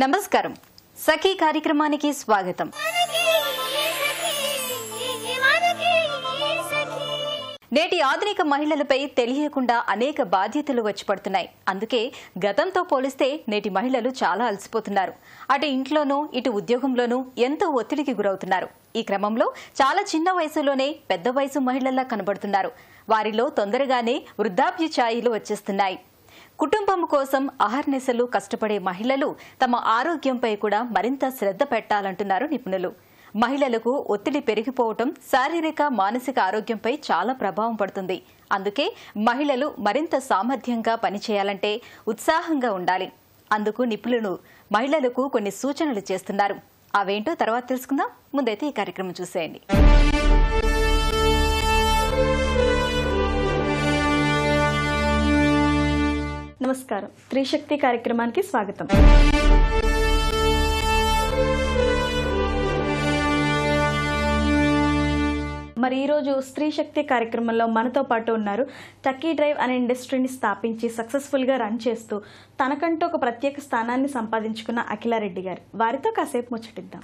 నమస్కారం సఖీ కార్యక్రమానికి స్వాగతం. నేటి ఆధునిక మహిళలపై తెలియకుండా అనేక బాధ్యతలు వచ్చి పడుతున్నాయి. అందుకే గతంతో పోలిస్తే నేటి మహిళలు చాలా అలసిపోతున్నారు. అటు ఇంట్లోనూ ఇటు ఉద్యోగంలోనూ ఎంతో ఒత్తిడికి గురవుతున్నారు. ఈ క్రమంలో చాలా చిన్న వయసులోనే పెద్ద వయసు మహిళల్లా కనబడుతున్నారు. వారిలో తొందరగానే వృద్ధాప్య ఛాయలు వచ్చేస్తున్నాయి. కుటుంబం కోసం అహర్నిశలు కష్టపడే మహిళలు తమ ఆరోగ్యంపై కూడా మరింత శ్రద్ధ పెట్టాలంటున్నారు నిపుణులు. మహిళలకు ఒత్తిడి పెరిగిపోవటం శారీరక మానసిక ఆరోగ్యంపై చాలా ప్రభావం పడుతుంది. అందుకే మహిళలు మరింత సామర్థ్యంగా పనిచేయాలంటే ఉత్సాహంగా ఉండాలి. అందుకు నిపుణులు మహిళలకు కొన్ని సూచనలు చేస్తున్నారు. అవేంటో తర్వాత తెలుసుకుందాం. ముందైతే ఈ కార్యక్రమం చూసేయండి. నమస్కారం. త్రిశక్తి కార్యక్రమానికి స్వాగతం. మరి ఈరోజు స్త్రీ శక్తి కార్యక్రమంలో మనతో పాటు ఉన్నారు. టక్కీ డ్రైవ్ అనే ఇండస్ట్రీని స్థాపించి సక్సెస్ఫుల్గా రన్ చేస్తూ తనకంటూ ఒక ప్రత్యేక స్థానాన్ని సంపాదించుకున్న అఖిలారెడ్డి గారు. వారితో కాసేపు ముచ్చటిద్దాం.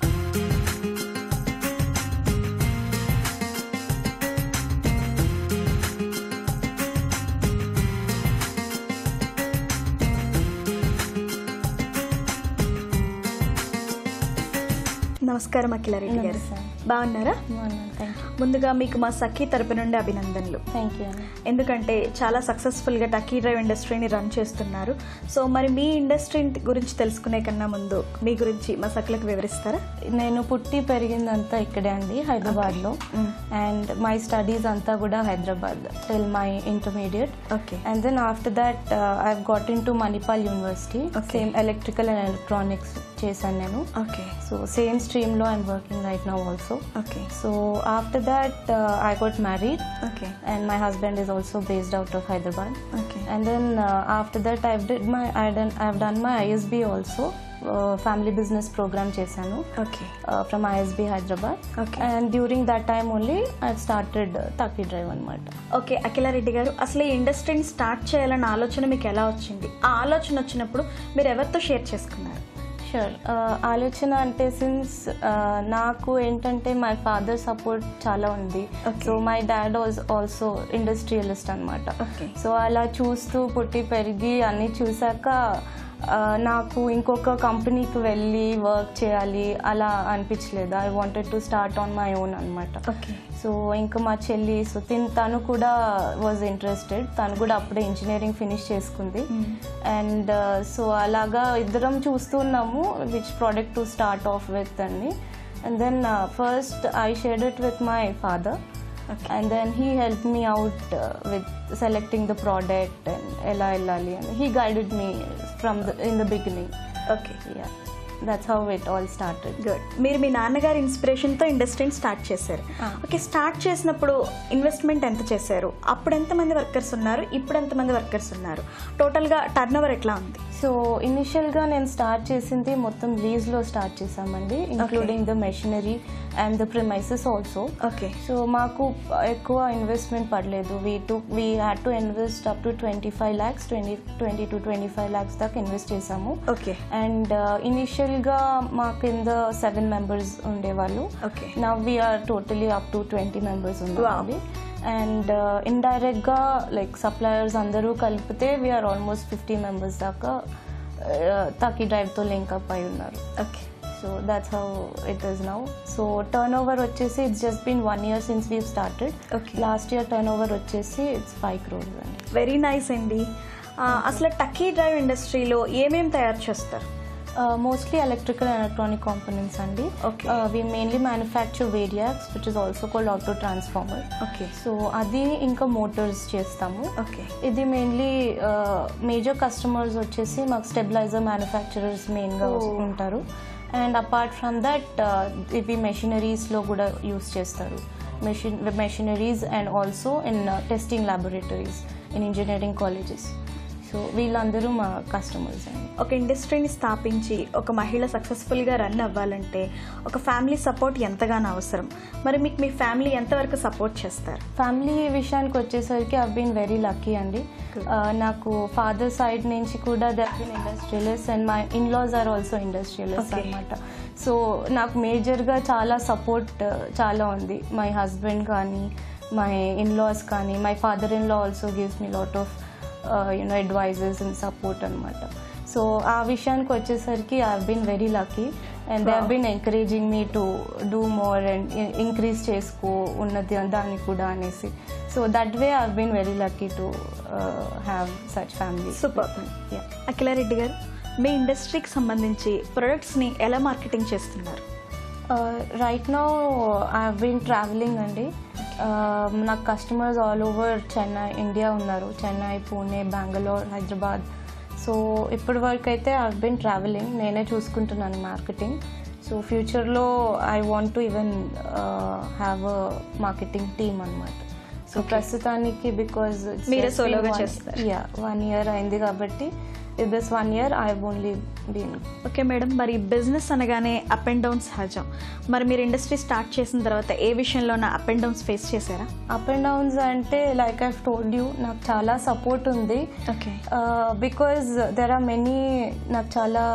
నమస్కారం అఖిలారెడ్డి గారు, బాగున్నారా? ముందుగా మీకు మా సఖీ తరపు నుండి అభినందనలు. ఎందుకంటే చాలా సక్సెస్ఫుల్గా టక్కీ డ్రైవ్ ఇండస్ట్రీని రన్ చేస్తున్నారు. సో మరి మీ ఇండస్ట్రీ గురించి తెలుసుకునే కన్నా ముందు మీ గురించి మా సఖులకు వివరిస్తారా? నేను పుట్టి పెరిగిందంతా ఇక్కడే అండి, హైదరాబాద్లో. అండ్ మై స్టడీస్ అంతా కూడా Hyderabad till my intermediate. And then after that I got into Manipal university. Same electrical and electronics చేశాను నేను. సో సేమ్ స్ట్రీమ్ లో I'm working right now also. So after that I got married, and my husband is also based out of Hyderabad. And then after that I've done my ISB also, family business program chesanu from ISB Hyderabad. And during that time only I've started Taki Drive anamata. Okay Akhila Reddy గారు, అసలు ఈ ఇండస్ట్రీని start చేయాలన్న ఆలోచన మీకు ఎలా వచ్చింది? ఆ ఆలోచన వచ్చినప్పుడు మీరు ఎవరితో షేర్ చేసుకున్నారు? షూర్. ఆలోచన అంటే సిన్స్ నాకు ఏంటంటే మై ఫాదర్ సపోర్ట్ చాలా ఉంది. So my dad was also industrialist అనమాట. సో అలా చూస్తూ పుట్టి పెరిగి అన్నీ చూసాక నాకు ఇంకొక కంపెనీకి వెళ్ళి వర్క్ చేయాలి అలా అనిపించలేదు. I wanted to start on my own అనమాట. సో ఇంకా మా చెల్లి తను కూడా వాజ్ ఇంట్రెస్టెడ్. తను కూడా అప్పుడే ఇంజనీరింగ్ ఫినిష్ చేసుకుంది. అండ్ సో అలాగా ఇద్దరం చూస్తున్నాము which product to start off with అని. And then first I shared it with my father. And then he helped me out with selecting the product and ella ellali, and he guided me in the beginning. Yeah, that's how it all started. Good. మీరు మీ నాన్నగారి inspiration తో ఇండస్ట్రీని start చేశారు. Okay, start చేసినప్పుడు investment ఎంత చేశారు? అప్పుడు ఎంతమంది వర్కర్స్ ఉన్నారు? ఇప్పుడు ఎంతమంది వర్కర్స్ ఉన్నారు? టోటల్గా టర్న్ ఓవర్ ఎట్లా ఉంది? సో ఇనిషియల్గా నేను స్టార్ట్ చేసింది మొత్తం లీజ్లో స్టార్ట్ చేసామండి, including the machinery and the premises also. So మాకు ఎక్కువ ఇన్వెస్ట్మెంట్ పడలేదు. We had to invest up to 25 lakhs, 20 to 25 lakhs దాకా ఇన్వెస్ట్ చేసాము. అండ్ ఇనిషియల్గా మా కింద 7 members ఉండేవాళ్ళు. Now we are totally up to 20 members ఉండేవాళ్ళు. అండ్ ఇండైరెక్ట్గా లైక్ సప్లయర్స్ అందరూ కలిపితే వీఆర్ ఆల్మోస్ట్ 50 members దాకా టాకీ డ్రైవ్తో లింక్ అప్ అయి ఉన్నారు. So that's how it is now. So turn over వచ్చేసి it's just been 1 year since we started. Last year turn over వచ్చేసి ఇట్స్ 5 crores అండి. వెరీ నైస్ అండి. అసలు టక్కీ డ్రైవ్ ఇండస్ట్రీలో ఏమేమి తయారు చేస్తారు? Mostly electrical and electronic components andi. We mainly manufacture variacs, which is also called auto transformer. So adi inka motors chestamu. Idi mainly major customers vachesi mak stabilizer manufacturers main ga untaru. And apart from that ivi machineries lo kuda use chestaru. Machineries and also in testing laboratories in engineering colleges. So వీళ్ళందరూ మా customers అండి. ఒక ఇండస్ట్రీని స్థాపించి ఒక మహిళ సక్సెస్ఫుల్గా run అవ్వాలంటే ఒక ఫ్యామిలీ సపోర్ట్ ఎంతగానో అవసరం. మరి మీకు మీ ఫ్యామిలీ ఎంతవరకు సపోర్ట్ చేస్తారు? ఫ్యామిలీ విషయానికి వచ్చేసరికి ఐ బీన్ వెరీ లక్కీ అండి. నాకు ఫాదర్ సైడ్ నుంచి కూడా they have been industrialist and my in laws are also industrialist అనమాట. సో నాకు మేజర్గా చాలా సపోర్ట్ చాలా ఉంది. మై హస్బెండ్ కానీ, మై ఇన్లాస్ కానీ, my father in law also gives me lot of advises and support అనమాట. సో ఆ విషయానికి వచ్చేసరికి I have been very lucky and they have been encouraging me to do more and increase చేసుకో ఉన్నది దాన్ని కూడా అనేసి. So that way I have been very lucky to have such family. Super. Akhila Reddy గారు, మీ ఇండస్ట్రీకి సంబంధించి ప్రొడక్ట్స్ని ఎలా మార్కెటింగ్ చేస్తున్నారు? Right now I have been travelling అండి. నాకు customers all over Chennai, India ఉన్నారు. చెన్నై, పూణే, బెంగళూరు, హైదరాబాద్. సో ఇప్పటి వరకు అయితే ఐ హావ్ బీన్ ట్రావెలింగ్, నేనే చూసుకుంటున్నాను మార్కెటింగ్. సో ఫ్యూచర్లో I want to even have a marketing team అనమాట. సో ప్రస్తుతానికి బికాజ్ మీరే సోలోగా చేస్తారు. 1 year అయింది కాబట్టి this 1 year I have only been. Okay madam, మరి బిజినెస్ అనగానే అప్ అండ్ డౌన్స్ సహజం. మరి మీరు ఇండస్ట్రీ స్టార్ట్ చేసిన తర్వాత ఏ విషయంలోనా అప్ అండ్ డౌన్స్ ఫేస్ చేశారా? అప్ అండ్ డౌన్స్ అంటే లైక్ ఐ టోల్డ్ యూ, నాకు చాలా సపోర్ట్ ఉంది. Okay. Because there are many, నాకు చాలా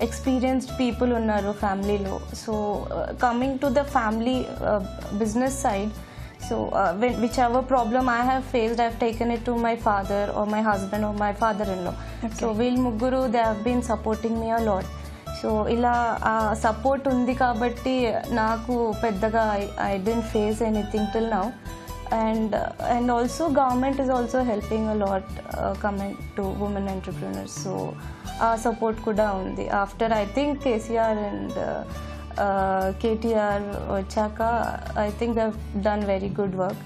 ఎక్స్పీరియన్స్డ్ పీపుల్ ఉన్నారు ఫ్యామిలీలో. So coming to the family business side, so whichever problem I have faced, I have taken it to my father or my husband or my father-in-law. Okay. So veil mugguru, they have been supporting me a lot. So ila support undi kabatti naku peddaga I didn't face anything till now. And also government is also helping a lot coming to women entrepreneurs. So support kuda undi. After I think KCR and KTR వచ్చాక I think they've done very good work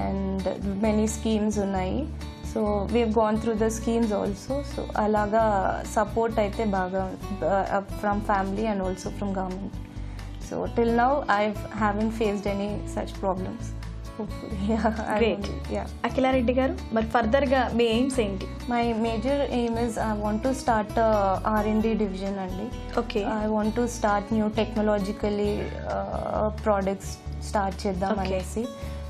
and many schemes ఉన్నాయి. So we have gone through the schemes also. So అలాగా support అయితే బాగా from family and also from government. So till now I haven't faced any such problems. Hopefully. Great. Akhila Reddy గారు, మరి ఫర్దర్గా మీ AIIMS ఏంటి? My major aim is I want to start a R&D division అండి. Okay. I want to start new technologically products start చేద్దాం అనేసి.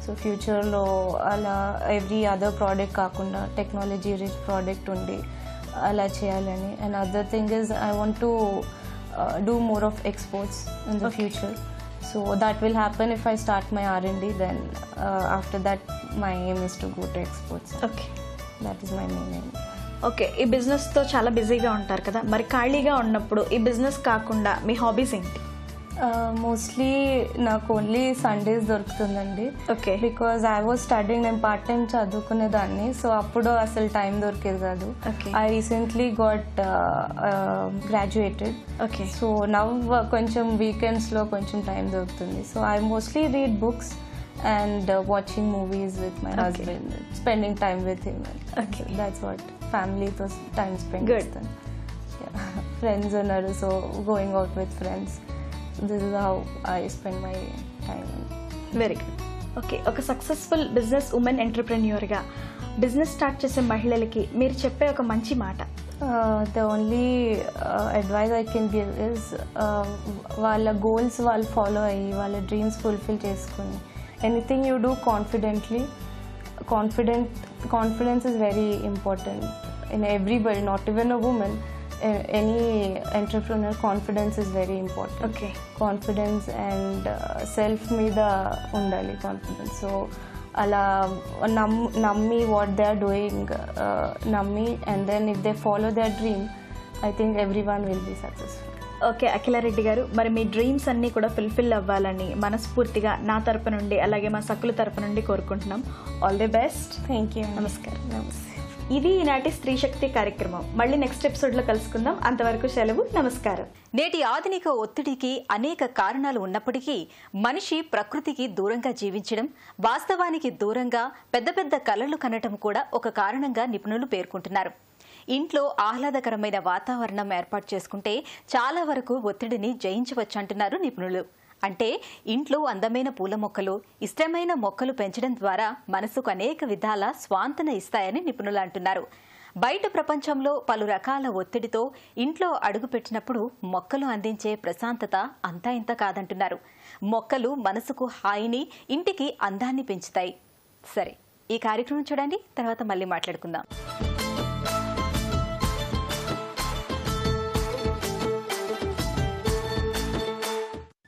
So ఫ్యూచర్లో అలా every other product కాకుండా టెక్నాలజీ రిచ్ ప్రోడక్ట్ ఉండి అలా చేయాలని. And other thing is I want to do more of exports in the future. So that will happen if I start my R&D. Then after that my aim is to go to exports. Okay. That is my main aim. Okay, ఈ బిజినెస్తో చాలా బిజీగా ఉంటారు కదా, మరి ఖాళీగా ఉన్నప్పుడు ఈ business కాకుండా మీ హాబీస్ ఏంటి? మోస్ట్లీ నాకు ఓన్లీ సండేస్ దొరుకుతుందండి. Okay. Because I was studying, నేను పార్ట్ టైం చదువుకునేదాన్ని. సో అప్పుడు అసలు టైం దొరికేది కాదు. I recently got graduated. Okay. So now కొంచెం వీకెండ్స్లో కొంచెం టైం దొరుకుతుంది. So I mostly read books and watching movies with my husband, spending time with him. Okay. That's what family those time spent. Good. Friends and so going out with friends. This is how I spend my time. Very good. Okay, ఒక successful business woman ఎంటర్ప్రెన్యూర్గా business start చేసే మహిళలకి మీరు చెప్పే ఒక మంచి మాట? The only advice I can give is వాళ్ళ గోల్స్ వాళ్ళు ఫాలో అయ్యి వాళ్ళ డ్రీమ్స్ ఫుల్ఫిల్ చేసుకుని anything you do confidently. Confidence is very important in everybody, not even a woman. Any entrepreneur, confidence is very important. Okay. Confidence and self meeda undali confidence. So ala nammi what they are doing, nammi, and then if they follow their dream, I think everyone will be successful. Okay Akhila Reddy గారు, మరి మీ dreams అన్నీ కూడా fulfil అవ్వాలని మనస్ఫూర్తిగా నా తరపు నుండి అలాగే మా సకుల తరపు నుండి కోరుకుంటున్నాం. All the best. Thank you. నమస్కారం. ఇది ఈనాటి స్త్రీ శక్తి కార్యక్రమం. మళ్ళీ నెక్స్ట్ ఎపిసోడ్లో కలుసుకుందాం. అంతవరకు సెలవు. నమస్కారం. నేటి ఆధునిక ఒత్తిడికి అనేక కారణాలు ఉన్నప్పటికీ మనిషి ప్రకృతికి దూరంగా జీవించడం, వాస్తవానికి దూరంగా పెద్ద పెద్ద కలలు కనటం కూడా ఒక కారణంగా నిపుణులు పేర్కొంటున్నారు. ఇంట్లో ఆహ్లాదకరమైన వాతావరణం ఏర్పాటు చేసుకుంటే చాలా వరకు ఒత్తిడిని జయించవచ్చంటున్నారు నిపుణులు. అంటే ఇంట్లో అందమైన పూల మొక్కలు, ఇష్టమైన మొక్కలు పెంచడం ద్వారా మనసుకు అనేక విధాల స్వాంతన ఇస్తాయని నిపుణులు అంటున్నారు. బయట ప్రపంచంలో పలు రకాల ఒత్తిడితో ఇంట్లో అడుగుపెట్టినప్పుడు మొక్కలు అందించే ప్రశాంతత అంతా ఇంత కాదంటున్నారు. మొక్కలు మనసుకు హాయిని, ఇంటికి అందాన్ని పెంచుతాయి. సరే, ఈ కార్యక్రమం చూడండి, తర్వాత మళ్ళీ మాట్లాడుకుందాం.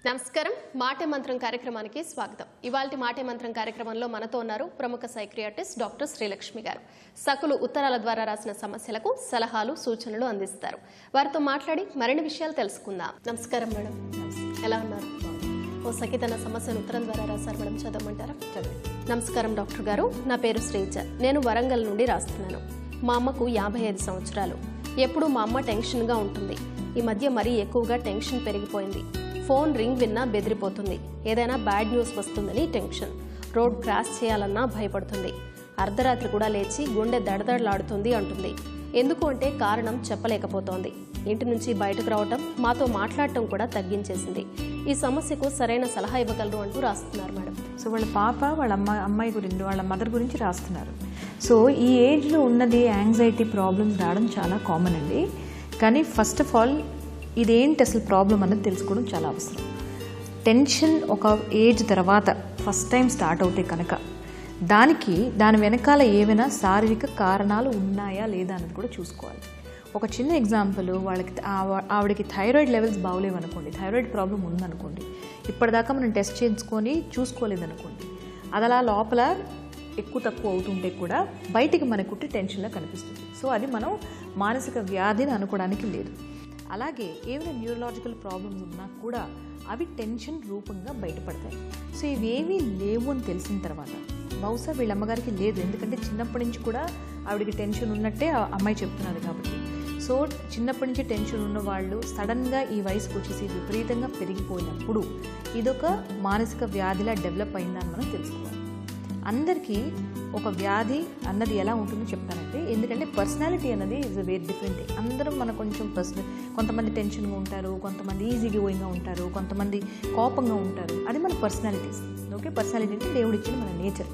నమస్కారం. మాటే మంత్రం కార్యక్రమానికి స్వాగతం. ఇవాల్టి మాటే మంత్రం కార్యక్రమంలో మనతో ఉన్నారు ప్రముఖ సైక్రియాటిస్ట్ డాక్టర్ శ్రీలక్ష్మి గారు. సకులు ఉత్తరాల ద్వారా రాసిన సమస్యలకు సలహాలు, సూచనలు అందిస్తారు. వారితో మాట్లాడి మరిన్ని విషయాలు తెలుసుకుందాం. నమస్కారం మేడం. ఎలా ఉన్నారు? ఓ సఖి తన సమస్యను ఉత్తరం ద్వారా రాశారు మేడం, చదవమంటారా? నమస్కారం డాక్టర్ గారు, నా పేరు శ్రీజ. నేను వరంగల్ నుండి రాస్తున్నాను. మా అమ్మకు 55 సంవత్సరాలు. ఎప్పుడు మా అమ్మ టెన్షన్గా ఉంటుంది. ఈ మధ్య మరీ ఎక్కువగా టెన్షన్ పెరిగిపోయింది. ఫోన్ రింగ్ విన్నా బెదిరిపోతుంది. ఏదైనా బ్యాడ్ న్యూస్ వస్తుందని టెన్షన్. రోడ్ క్రాస్ చేయాలన్నా భయపడుతుంది. అర్ధరాత్రి కూడా లేచి గుండె దడదడలాడుతుంది అంటుంది. ఎందుకు అంటే కారణం చెప్పలేకపోతోంది. ఇంటి నుంచి బయటకు రావటం, మాతో మాట్లాడటం కూడా తగ్గించేసింది. ఈ సమస్యకు సరైన సలహా ఇవ్వగలరు అంటూ రాస్తున్నారు మేడం. సో వాళ్ళ పాప వాళ్ళ అమ్మాయి గురించి, వాళ్ళ మదర్ గురించి రాస్తున్నారు. సో ఈ ఏజ్లో ఉన్నది యాంగ్జైటీ ప్రాబ్లమ్స్ రావడం చాలా కామన్ అండి. కానీ ఫస్ట్ ఆఫ్ ఆల్ ఇదేంటి అసలు ప్రాబ్లం అన్నది తెలుసుకోవడం చాలా అవసరం. టెన్షన్ ఒక ఏజ్ తర్వాత ఫస్ట్ టైం స్టార్ట్ అవుతాయి కనుక దాని వెనకాల ఏమైనా శారీరక కారణాలు ఉన్నాయా లేదా అన్నది కూడా చూసుకోవాలి. ఒక చిన్న ఎగ్జాంపుల్, ఆవిడకి థైరాయిడ్ లెవెల్స్ బాగోలేవనుకోండి, థైరాయిడ్ ప్రాబ్లం ఉందనుకోండి, ఇప్పటిదాకా మనం టెస్ట్ చేయించుకొని చూసుకోలేదనుకోండి, అది అలా లోపల ఎక్కువ తక్కువ అవుతుంటే కూడా బయటికి మనకుట్టి టెన్షన్లా కనిపిస్తుంది. సో అది మనం మానసిక వ్యాధిని అనుకోవడానికి లేదు. అలాగే ఏమైనా న్యూరలాజికల్ ప్రాబ్లమ్స్ ఉన్నా కూడా అవి టెన్షన్ రూపంగా బయటపడతాయి. సో ఇవేమీ లేవు అని తెలిసిన తర్వాత, బహుశా వీళ్ళ అమ్మగారికి లేదు, ఎందుకంటే చిన్నప్పటి నుంచి కూడా ఆవిడకి టెన్షన్ ఉన్నట్టే ఆ అమ్మాయి చెప్తున్నారు కాబట్టి. సో చిన్నప్పటి నుంచి టెన్షన్ ఉన్న వాళ్ళు సడన్గా ఈ వయసుకు వచ్చేసి విపరీతంగా పెరిగిపోయినప్పుడు ఇదొక మానసిక వ్యాధిలా డెవలప్ అయిందని మనం తెలుసుకోవాలి. అందరికీ ఒక వ్యాధి అన్నది ఎలా ఉంటుందో చెప్తానంటే, ఎందుకంటే పర్సనాలిటీ అన్నది ఈజ్ వెరీ డిఫరెంట్. అందరం మన కొంచెం కొంతమంది టెన్షన్గా ఉంటారు, కొంతమంది ఈజీగా గోయింగ్గా ఉంటారు, కొంతమంది కోపంగా ఉంటారు. అది మన పర్సనాలిటీస్. ఓకే, పర్సనాలిటీ అంటే దేవుడు ఇచ్చిన మన నేచర్.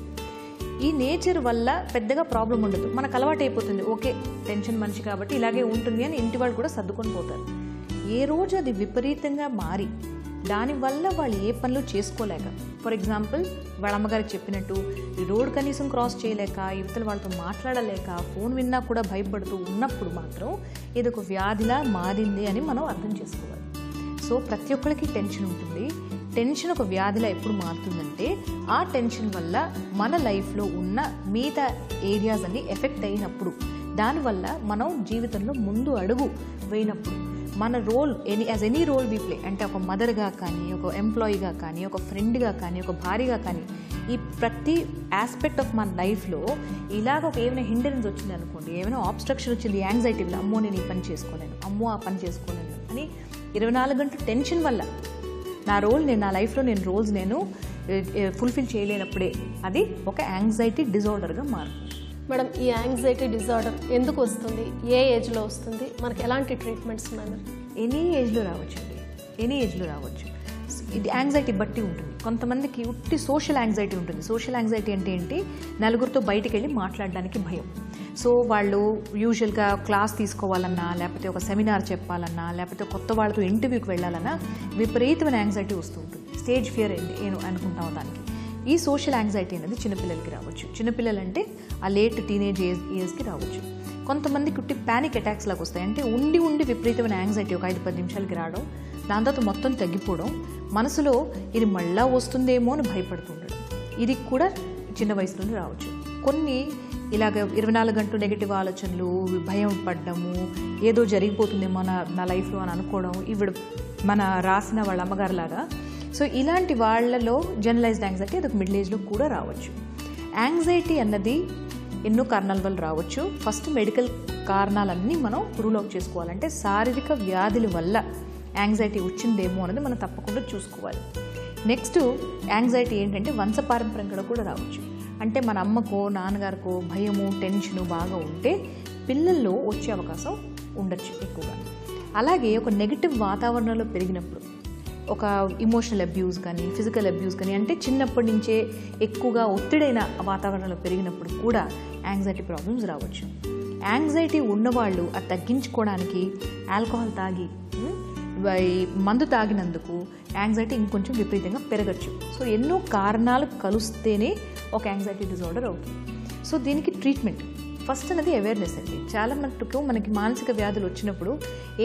ఈ నేచర్ వల్ల పెద్దగా ప్రాబ్లం ఉండదు, మనకు అలవాటు అయిపోతుంది. ఓకే, టెన్షన్ మనిషి కాబట్టి ఇలాగే ఉంటుంది అని ఇంటి వాళ్ళు కూడా సర్దుకొని పోతారు. ఏ రోజు అది విపరీతంగా మారి దానివల్ల వాళ్ళు ఏ పనులు చేసుకోలేక, ఫర్ ఎగ్జాంపుల్ వాళ్ళ అమ్మగారికి చెప్పినట్టు ఈ రోడ్ కనీసం క్రాస్ చేయలేక, యువతలు వాళ్ళతో మాట్లాడలేక, ఫోన్ విన్నా కూడా భయపడుతూ ఉన్నప్పుడు మాత్రం ఇది ఒక వ్యాధిలా మారింది అని మనం అర్థం చేసుకోవాలి. సో ప్రతి ఒక్కరికి టెన్షన్ ఉంటుంది. టెన్షన్ ఒక వ్యాధిలా ఎప్పుడు మారుతుందంటే ఆ టెన్షన్ వల్ల మన లైఫ్లో ఉన్న మిగతా ఏరియాస్ అన్ని ఎఫెక్ట్ అయినప్పుడు, దానివల్ల మనం జీవితంలో ముందు అడుగు వేయినప్పుడు మన role as any role we play, అంటే ఒక మదర్గా కానీ, ఒక ఎంప్లాయీగా కానీ, ఒక ఫ్రెండ్గా కానీ, ఒక భార్యగా కానీ, ఈ ప్రతి ఆస్పెక్ట్ ఆఫ్ మన లైఫ్లో ఇలాగ ఒక ఏమైనా హిండరెన్స్ వచ్చింది అనుకోండి, ఏమైనా ఆబ్స్ట్రక్షన్ వచ్చింది యాంగ్జైటీ వల్ల, అమ్మో నేను ఈ పని చేసుకోలేను, అమ్మో ఆ పని చేసుకోలేను అని 24 గంటలు టెన్షన్ వల్ల నా లైఫ్లో రోల్స్ ఫుల్ఫిల్ చేయలేనప్పుడే అది ఒక యాంగ్జైటీ డిజార్డర్గా మారుతుంది. మేడం, ఈ యాంగ్జైటీ డిజార్డర్ ఎందుకు వస్తుంది, ఏ ఏజ్లో వస్తుంది, మనకి ఎలాంటి ట్రీట్మెంట్స్ ఉన్నాయి? ఎనీ ఏజ్లో రావచ్చండి, ఎనీ ఏజ్లో రావచ్చు. ఇది యాంగ్జైటీ బట్టి ఉంటుంది. కొంతమందికి ఉట్టి సోషల్ యాంగ్జైటీ ఉంటుంది. సోషల్ యాంగ్జైటీ అంటే ఏంటి? నలుగురితో బయటికి వెళ్ళి మాట్లాడడానికి భయం. సో వాళ్ళు యూజువల్గా క్లాస్ తీసుకోవాలన్నా, లేకపోతే ఒక సెమినార్ చెప్పాలన్నా, లేకపోతే కొత్త వాళ్ళతో ఇంటర్వ్యూకి వెళ్ళాలన్నా విపరీతమైన యాంగ్జైటీ వస్తూ ఉంటుంది. స్టేజ్ ఫియర్ అనుకుంటాం దానికి. ఈ సోషల్ యాంగ్జైటీ అనేది చిన్నపిల్లలకి రావచ్చు. చిన్నపిల్లలంటే ఆ లేట్ టీనేజ్ ఇయర్స్కి రావచ్చు. కొంతమందికి కుట్టి ప్యానిక్ అటాక్స్ లాగా వస్తాయి. అంటే ఉండి విపరీతమైన యాంగ్జైటీ ఒక 5-10 నిమిషాలకి రావడం, దాని తర్వాత మొత్తం తగ్గిపోవడం, మనసులో ఇది మళ్ళా వస్తుందేమో అని భయపడుతుండడం. ఇది కూడా చిన్న వయసులోనే రావచ్చు. కొన్ని ఇలాగ 24 గంటలు నెగిటివ్ ఆలోచనలు, భయం పడ్డము, ఏదో జరిగిపోతుందేమో నా లైఫ్లో అని అనుకోవడం, ఇవిడ మన రాసిన వాళ్ళ అమ్మగారు లాగా. సో ఇలాంటి వాళ్ళలో జనరలైజ్డ్ యాంగ్జైటీ అదొక మిడిల్ ఏజ్లో కూడా రావచ్చు. యాంగ్జైటీ అన్నది ఎన్నో కారణాల వల్ల రావచ్చు. ఫస్ట్ మెడికల్ కారణాలన్నీ మనం రూల్ అవుట్ చేసుకోవాలంటే శారీరక వ్యాధుల వల్ల యాంగ్జైటీ వచ్చిందేమో అనేది మనం తప్పకుండా చూసుకోవాలి. నెక్స్ట్ యాంగ్జైటీ ఏంటంటే వంశపారంపర్యంగా కూడా రావచ్చు. అంటే మన అమ్మకో నాన్నగారికో భయము, టెన్షను బాగా ఉంటే పిల్లల్లో వచ్చే అవకాశం ఉండొచ్చు ఎక్కువగా. అలాగే ఒక నెగిటివ్ వాతావరణంలో పెరిగినప్పుడు, ఒక ఇమోషనల్ అబ్యూస్ కానీ, ఫిజికల్ అబ్యూస్ కానీ, అంటే చిన్నప్పటి నుంచే ఎక్కువగా ఒత్తిడైన వాతావరణంలో పెరిగినప్పుడు కూడా యాంగ్జైటీ ప్రాబ్లమ్స్ రావచ్చు. యాంగ్జైటీ ఉన్నవాళ్ళు అది తగ్గించుకోవడానికి ఆల్కహాల్ తాగి మందు తాగినందుకు యాంగ్జైటీ ఇంకొంచెం విపరీతంగా పెరగచ్చు. సో ఎన్నో కారణాలు కలుస్తేనే ఒక యాంగ్జైటీ డిజార్డర్ అవుతుంది. సో దీనికి ట్రీట్మెంట్ ఫస్ట్ అనేది అవేర్నెస్ అండి. చాలా మటుకు మనకి మానసిక వ్యాధులు వచ్చినప్పుడు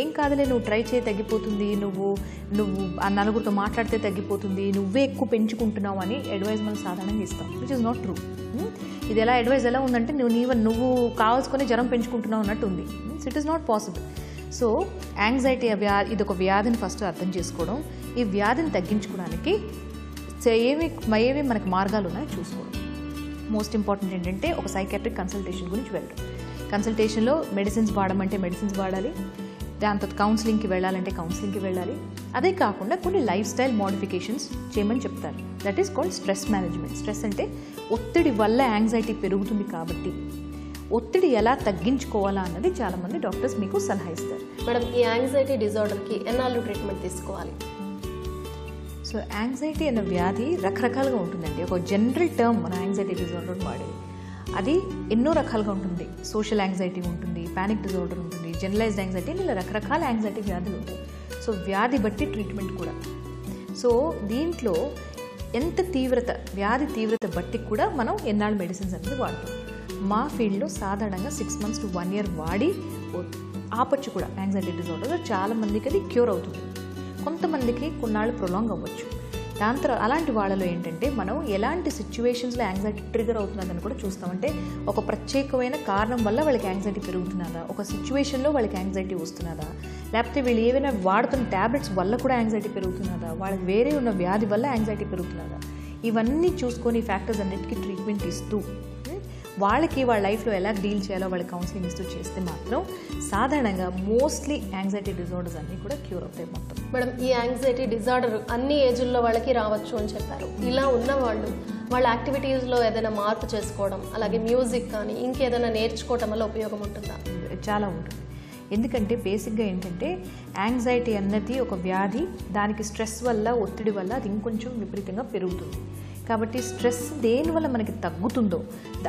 ఏం కాదులే, నువ్వు ట్రై చేయి తగ్గిపోతుంది, నువ్వు ఆ నలుగురితో మాట్లాడితే తగ్గిపోతుంది, నువ్వే ఎక్కువ పెంచుకుంటున్నావు అని అడ్వైజ్ మనం సాధారణంగా ఇస్తాం, విచ్ ఇస్ నాట్ ట్రూ. ఇది అడ్వైజ్ ఎలా ఉందంటే నువ్వు కావాల్సుకొని జ్వరం పెంచుకుంటున్నావు అన్నట్టు ఉంది. It is not possible. So anxiety ఇది ఒక వ్యాధిని ఫస్ట్ అర్థం చేసుకోవడం, ఈ వ్యాధిని తగ్గించుకోవడానికి ఏవి మనకు మార్గాలు ఉన్నాయో చూసుకోవడం. మోస్ట్ ఇంపార్టెంట్ ఏంటంటే ఒక సైకాట్రిక్ కన్సల్టేషన్ గురించి వెళ్ళడం. కన్సల్టేషన్లో మెడిసిన్స్ వాడమంటే మెడిసిన్స్ వాడాలి, దాని తర్వాత కౌన్సిలింగ్కి వెళ్ళాలంటే కౌన్సిలింగ్కి వెళ్ళాలి. అదే కాకుండా కొన్ని లైఫ్ స్టైల్ మోడిఫికేషన్స్ చేయమని చెప్తారు. That is called stress management. Stress అంటే ఒత్తిడి వల్ల యాంగ్జైటీ పెరుగుతుంది కాబట్టి ఒత్తిడి ఎలా తగ్గించుకోవాలా అన్నది చాలామంది డాక్టర్స్ మీకు సలహా ఇస్తారు. మేడం, ఈ యాంగ్జైటీ డిజార్డర్కి ఎన్నాళ్ళు ట్రీట్మెంట్ తీసుకోవాలి? సో యాంగ్జైటీ అనే వ్యాధి రకరకాలుగా ఉంటుందండి. ఒక జనరల్ టర్మ్ మన యాంగ్జైటీ డిజార్డర్ వాడేది, అది ఎన్నో రకాలుగా ఉంటుంది. సోషల్ యాంగ్జైటీ ఉంటుంది, పానిక్ డిజార్డర్ ఉంటుంది, జనరలైజ్డ్ యాంగ్జైటీ, ఇలా రకరకాల యాంగ్జైటీ వ్యాధులు ఉంటాయి. సో వ్యాధి బట్టి ట్రీట్మెంట్ కూడా. సో దీంట్లో ఎంత వ్యాధి తీవ్రత బట్టి కూడా మనం ఎన్నాళ్ళు మెడిసిన్స్ అనేది వాడతాం. మా ఫీల్డ్లో సాధారణంగా 6 months to 1 year వాడి ఆపచ్చు కూడా. యాంగ్జైటీ డిజార్డర్ చాలా మందికి అది క్యూర్ అవుతుంది, కొంతమందికి కొన్నాళ్ళు ప్రొలాంగ్ అవ్వచ్చు. దాని తర్వాత అలాంటి వాళ్ళలో ఏంటంటే మనం ఎలాంటి సిచ్యువేషన్స్లో యాంగ్జైటీ ట్రిగర్ అవుతున్నదని కూడా చూస్తామంటే ఒక ప్రత్యేకమైన కారణం వల్ల వాళ్ళకి యాంగ్జైటీ పెరుగుతున్నదా, ఒక సిచ్యువేషన్లో వాళ్ళకి యాంగ్జైటీ వస్తున్నదా, లేకపోతే వీళ్ళు ఏవైనా వాడుతున్న ట్యాబ్లెట్స్ వల్ల కూడా యాంగ్జైటీ పెరుగుతున్నదా, వాళ్ళకి వేరే ఉన్న వ్యాధి వల్ల యాంగ్జైటీ పెరుగుతున్నదా, ఇవన్నీ చూసుకొని ఫ్యాక్టర్స్ అన్నిటికీ ట్రీట్మెంట్ ఇస్తూ వాళ్ళకి వాళ్ళ లైఫ్లో ఎలా డీల్ చేయాలో వాళ్ళకి కౌన్సిలింగ్ ఇస్తూ చేస్తే మాత్రం సాధారణంగా మోస్ట్లీ యాంగ్జైటీ డిజార్డర్స్ అన్నీ కూడా క్యూర్ అవుతాయి మొత్తం. మేడం, ఈ యాంగ్జైటీ డిజార్డర్ అన్ని ఏజ్ల్లో వాళ్ళకి రావచ్చు అని చెప్పారు. ఇలా ఉన్న వాళ్ళు వాళ్ళ యాక్టివిటీస్లో ఏదైనా మార్పు చేసుకోవడం, అలాగే మ్యూజిక్ కానీ ఇంకేదైనా నేర్చుకోవడం వల్ల ఉపయోగం ఉంటుందా? చాలా ఉంటుంది. ఎందుకంటే బేసిక్గా ఏంటంటే యాంగ్జైటీ అన్నది ఒక వ్యాధి, దానికి స్ట్రెస్ వల్ల ఒత్తిడి వల్ల అది ఇంకొంచెం విపరీతంగా పెరుగుతుంది. కాబట్టి స్ట్రెస్ దేనివల్ల మనకి తగ్గుతుందో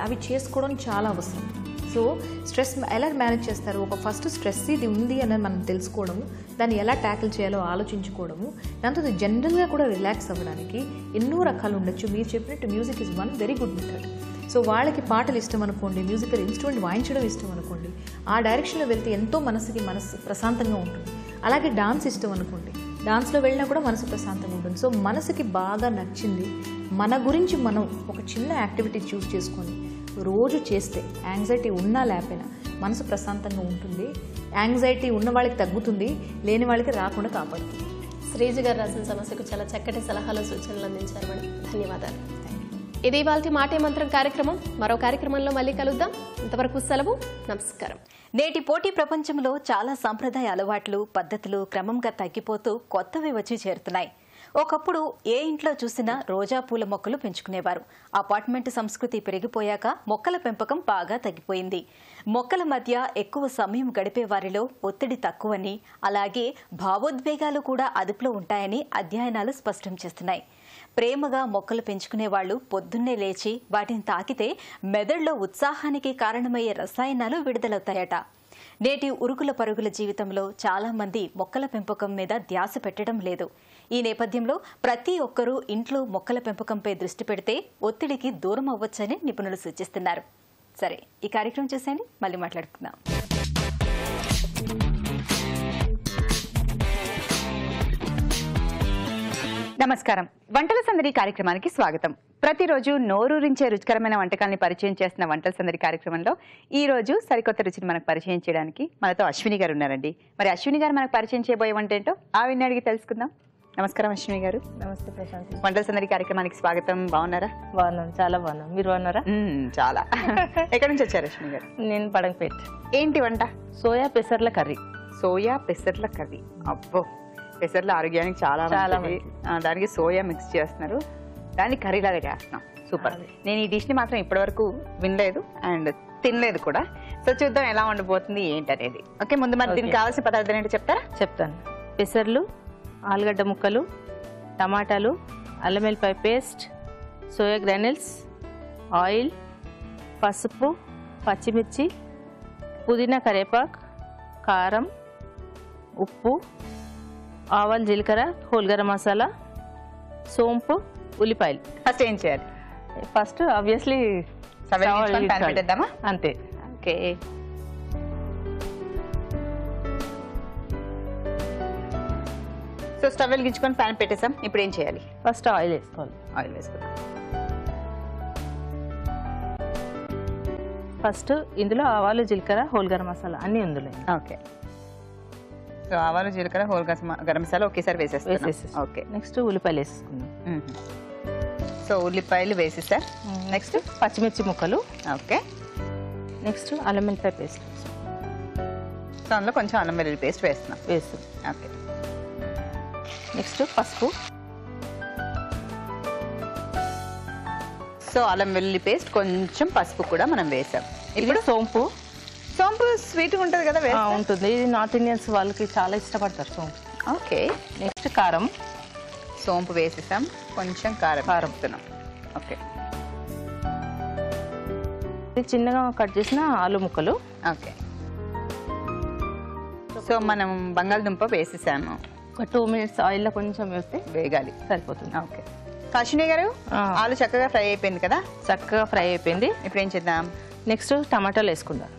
అవి చేసుకోవడం చాలా అవసరం. సో స్ట్రెస్ ఎలా మేనేజ్ చేస్తారు? ఒక ఫస్ట్ స్ట్రెస్ ఇది ఉంది అని మనం తెలుసుకోవడము, దాన్ని ఎలా ట్యాకిల్ చేయాలో ఆలోచించుకోవడము, దాంతో జనరల్గా కూడా రిలాక్స్ అవ్వడానికి ఎన్నో రకాలు ఉండొచ్చు. మీరు చెప్పినట్టు music is one very good method. So వాళ్ళకి పాటలు ఇష్టం అనుకోండి, మ్యూజికల్ ఇన్స్ట్రుమెంట్ వాయించడం ఇష్టం అనుకోండి, ఆ డైరెక్షన్లో వెళ్తే ఎంతో మనసు ప్రశాంతంగా ఉంటుంది. అలాగే డాన్స్ ఇష్టం అనుకోండి, డాన్స్లో వెళ్ళినా కూడా మనసు ప్రశాంతంగా ఉంటుంది. సో మనసుకి బాగా నచ్చింది మన గురించి మనం ఒక చిన్న యాక్టివిటీ చూస్ చేసుకొని రోజు చేస్తే యాంగ్జైటీ ఉన్నా లేకపోయినా మనసు ప్రశాంతంగా ఉంటుంది. యాంగ్జైటీ ఉన్న వాళ్ళకి తగ్గుతుంది, లేని వాళ్ళకి రాకుండా కాపాడుతుంది. శ్రీజ గారు రాసిన సమస్యకు చాలా చక్కటి సలహాలు సూచనలు అందించారు మేడం. ధన్యవాదాలు. ఇది ఇవాల్టి మాటే మంత్రం కార్యక్రమం. మరో కార్యక్రమంలో మళ్ళీ కలుద్దాం. ఇంతవరకు సెలవు. నమస్కారం. నేటి పోటీ ప్రపంచంలో చాలా సాంప్రదాయ అలవాట్లు, పద్ధతులు క్రమంగా తగ్గిపోతూ కొత్తవి వచ్చి చేరుతున్నాయి. ఒకప్పుడు ఏ ఇంట్లో చూసినా రోజా పూల మొక్కలు పెంచుకునేవారు. అపార్ట్మెంట్ సంస్కృతి పెరిగిపోయాక మొక్కల పెంపకం బాగా తగ్గిపోయింది. మొక్కల మధ్య ఎక్కువ సమయం గడిపే వారిలో ఒత్తిడి తక్కువని, అలాగే భావోద్వేగాలు కూడా అదుపులో ఉంటాయని అధ్యయనాలు స్పష్టం చేస్తున్నాయి. ప్రేమగా మొక్కలు పెంచుకునే వాళ్లు పొద్దున్నే లేచి వాటిని తాకితే మెదడులో ఉత్సాహానికి కారణమయ్యే రసాయనాలు విడుదలవుతాయట. నేటి ఉరుకుల పరుగుల జీవితంలో చాలా మంది మొక్కల పెంపకం మీద ధ్యాస పెట్టడం లేదు. ఈ నేపథ్యంలో ప్రతి ఒక్కరూ ఇంట్లో మొక్కల పెంపకంపై దృష్టి పెడితే ఒత్తిడికి దూరం అవ్వొచ్చని నిపుణులు సూచిస్తున్నారు. సరే, ఈ కార్యక్రమం చూసేయండి, మళ్ళీ మాట్లాడుకుందాం. నమస్కారం. వంటల సందడి కార్యక్రమానికి స్వాగతం. ప్రతిరోజు నోరూరించే రుచికరమైన వంటకాలని పరిచయం చేస్తున్న వంటల సందడి కార్యక్రమంలో ఈ రోజు సరికొత్త రుచిని మనకు పరిచయం చేయడానికి మనతో అశ్విని గారు ఉన్నారండి. మరి అశ్విని గారు మనకు పరిచయం చేయబోయే వంట ఏంటో ఆవిడని అడిగి తెలుసుకుందాం. నమస్కారం అశ్విని గారు. నమస్తే ప్రశాంత్. వంటల సందడి కార్యక్రమానికి స్వాగతం. బాగున్నారా? బాగున్నాను, చాలా బాగున్నాను. మీరు బాగున్నారా? చాలా. ఎక్కడి నుంచి వచ్చారు అశ్విని గారు? నేను పడంపేట్. ఏంటి వంట? సోయా పెసర్ల కర్రీ. సోయా పెసర్ల కర్రీ. అబ్బో, పెసర్ల ఆరోగ్యానికి చాలా మంచిది. దానికి సోయా మిక్స్ చేస్తున్నారు, దాన్ని కర్రీ లాగా చేస్తున్నాం. సూపర్. నేను ఈ డిష్ ని మాత్రం ఇప్పటి వరకు వినలేదు అండ్ తినలేదు కూడా. సో చూద్దాం ఎలా ఉండబోతుంది ఏంటనేది. ఓకే, ముందు మరి దీనికి కావాల్సిన పదార్థాలు ఏంటో చెప్తారా? చెప్తాను. పెసర్లు, ఆలుగడ్డ ముక్కలు, టమాటాలు, అల్లం వెల్లిపాయ పేస్ట్, సోయా గ్రాన్యూల్స్, ఆయిల్, పసుపు, పచ్చిమిర్చి, పుదీనా, కరివేపాకు, కారం, ఉప్పు, ఆవాలు, జీలకర్ర, హోల్ గరం మసాలా, సోంపు, ఉల్లిపాయలు. ఫస్ట్ ఏం చేయాలి? ఫస్ట్ ఆబ్వియస్లీ పెట్టేద్దామా? అంతే. ఓకే. సో స్టవ్ వెలిగించుకొని ప్యాన్ పెట్టేసాం. ఇప్పుడు ఏం చేయాలి? ఫస్ట్ ఆయిల్ వేసుకోవాలి. ఆయిల్ వేసుకుందాం. ఫస్ట్ ఇందులో ఆవాలు, జీలకర్ర, హోల్ గరం మసాలా అన్నీ ఇందులో. ఓకే. సో ఆవాలు, జీలకర్ర, హోల్ గరం మసాలా ఒకేసారి వేసేస్తాం. ఓకే. నెక్స్ట్ ఉల్లిపాయలు వేసేసుకుందాం. సో ఉల్లిపాయలు వేసేసా. నెక్స్ట్ పచ్చిమిర్చి ముక్కలు. ఓకే. నెక్స్ట్ అల్లం వెల్లిపాయ పేస్ట్. సో అందులో కొంచెం అల్లం వెల్లుల్లి పేస్ట్ వేస్తున్నాం. ఓకే. నెక్స్ట్ పసుపు. సో అల్లం వెల్లుల్లి పేస్ట్, కొంచెం పసుపు కూడా మనం వేసాం. ఇప్పుడు సోంపు. సోంపు స్వీట్గా ఉంటుంది కదా? ఉంటుంది. ఇది నార్త్ ఇండియన్స్ వాళ్ళకి చాలా ఇష్టపడతారు సోంపు. ఓకే. నెక్స్ట్ కారం. సోంపు వేసేసాం. కొంచెం కారం వేస్తున్నాం. ఓకే. ఇది చిన్నగా కట్ చేసిన ఆలు ముక్కలు. ఓకే. సో మనం బంగాళదుంప వేసేసాము. ఒక 2 minutes ఆయిల్లో కొంచెం వేస్తే వేగాలి. సరిపోతుంది. ఓకే. అశ్విని గారు, ఆలు చక్కగా ఫ్రై అయిపోయింది కదా? చక్కగా ఫ్రై అయిపోయింది. ఇప్పుడు ఏం చేద్దాం? నెక్స్ట్ టమాటాలు వేసుకుందాం.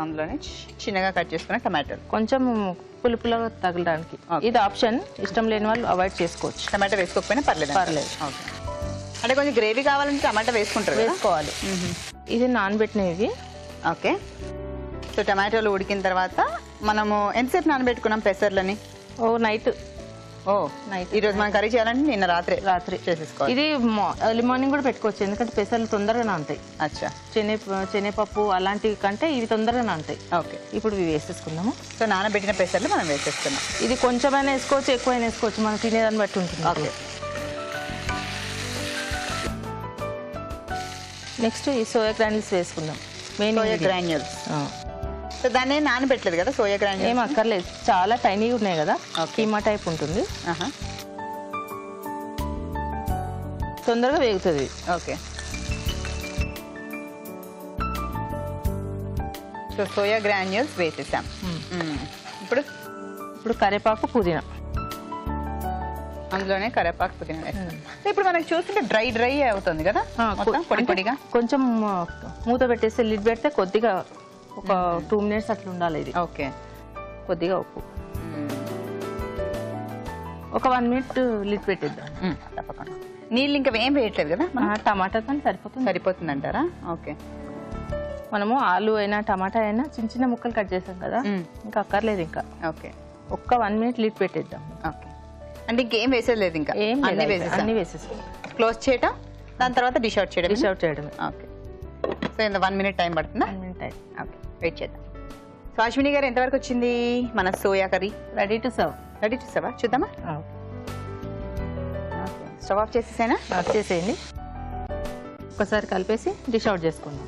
అందులోనే చిన్నగా కట్ చేసుకున్న టమాటాలు, కొంచెం పులుపులుగా తగలడానికి. ఇది ఆప్షన్. ఇష్టం లేని వాళ్ళు అవాయిడ్ చేసుకోవచ్చు. టమాటా వేసుకోకపోయినా పర్లేదు. ఓకే. అంటే కొంచెం గ్రేవీ కావాలంటే టమాటా వేసుకుంటారు, వేసుకోవాలి. ఇది నానబెట్టినవి. ఓకే. సో టమాటాలు ఉడికిన తర్వాత మనము ఎంతసేపు నానబెట్టుకున్నాం పెసర్లని? నైట్. ఈరోజు మనం కర్రీ చేయాలంటే నిన్న రాత్రి చేసేసుకోవాలి. ఇది ఎర్లీ మార్నింగ్ కూడా పెట్టుకోవచ్చు, ఎందుకంటే పెసర్లు తొందరగా నానుతాయి. అచ్చా. శనగపప్పు అలాంటివి కంటే ఇవి తొందరగా నానుతాయి. ఓకే. ఇప్పుడు ఇవి వేసేసుకుందాము. సో నానబెట్టిన పెసర్లు మనం వేసేస్తున్నాం. ఇది కొంచెమైనా వేసుకోవచ్చు, ఎక్కువైనా వేసుకోవచ్చు, మనం తినేదాన్ని బట్టి ఉంటుంది. ఓకే. నెక్స్ట్ ఈ సోయా గ్రాన్యూల్స్ వేసుకుందాం. Soya granules. సో దాన్ని నానబెట్టలేదు కదా సోయా గ్రాన్యూల్స్? ఏం అక్కర్లేదు, చాలా టైనీగా ఉన్నాయి కదా, కీమా టైప్ ఉంటుంది, తొందరగా వేగుతుంది. ఓకే. సో సోయా గ్రాన్యూల్స్ వేసేసాం. ఇప్పుడు కరివేపాకు, పుదీనా. అందులోనే కరివేపాకు, పుదీనా వేస్తాం. ఇప్పుడు మనకి చూస్తుంటే డ్రై అవుతుంది కదా, పొడి పొడిగా. కొంచెం మూత పెట్టేస్తే, లిడ్ పెడితే కొద్దిగా ఒక 2 minutes అట్లా ఉండాలి ఇది. ఓకే. కొద్దిగా ఉప్పు, ఒక 1 minute లిడ్ పెట్టేద్దాం. తప్పకుండా. నీళ్ళు ఇంకా ఏం వేయట్లేదు కదా? టమాటాతో సరిపోతుంది అంటారా? ఓకే. మనము ఆలు అయినా టమాటా అయినా చిన్న చిన్న ముక్కలు కట్ చేసాం కదా, ఇంకా అక్కర్లేదు. ఇంకా ఓకే. ఒక్క 1 minute లిడ్ పెట్టేద్దాం. ఓకే. అంటే ఇంకేం వేసేది లేదు, ఇంకా అన్ని వేసేసి క్లోజ్ చేయడం, దాని తర్వాత డిష్ అవుట్ చేయడం. ఓకే. సో ఇంత 1 minute టైం పడుతుందా? 1 minute టైం. ఓకే, వెయిట్ చేద్దాం. సో అశ్విని గారు, ఎంతవరకు వచ్చింది మన soya curry? Ready to serve. చూద్దామా? స్టవ్ ఆఫ్ చేసేసేనా? ఆఫ్ చేసేయండి. ఒకసారి కలిపేసి డిష్ అవుట్ చేసుకుందాం.